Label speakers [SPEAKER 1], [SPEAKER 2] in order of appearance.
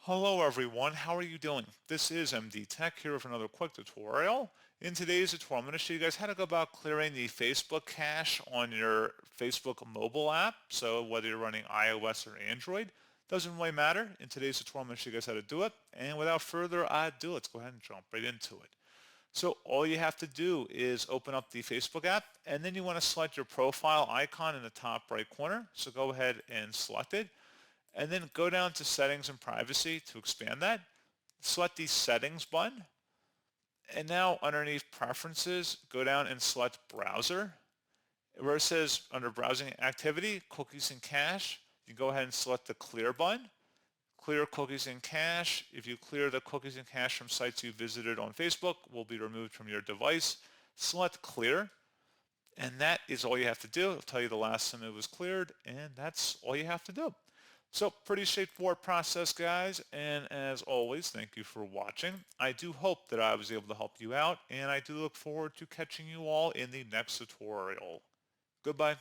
[SPEAKER 1] Hello everyone, how are you doing? This is MD Tech here with another quick tutorial. In today's tutorial, I'm going to show you guys how to go about clearing the Facebook cache on your Facebook mobile app. So whether you're running iOS or Android, doesn't really matter. In today's tutorial, I'm going to show you guys how to do it. And without further ado, let's go ahead and jump right into it. So all you have to do is open up the Facebook app, and then you want to select your profile icon in the top right corner. So go ahead and select it. And then go down to settings and privacy to expand that. Select the settings button. And now underneath preferences, go down and select browser. Where it says under browsing activity, cookies and cache, you go ahead and select the clear button. Clear cookies and cache. If you clear the cookies and cache from sites you visited on Facebook, will be removed from your device. Select clear. And that is all you have to do. It'll tell you the last time it was cleared, and that's all you have to do. So pretty straightforward process, guys. And as always, thank you for watching. I do hope that I was able to help you out, and I do look forward to catching you all in the next tutorial. Goodbye.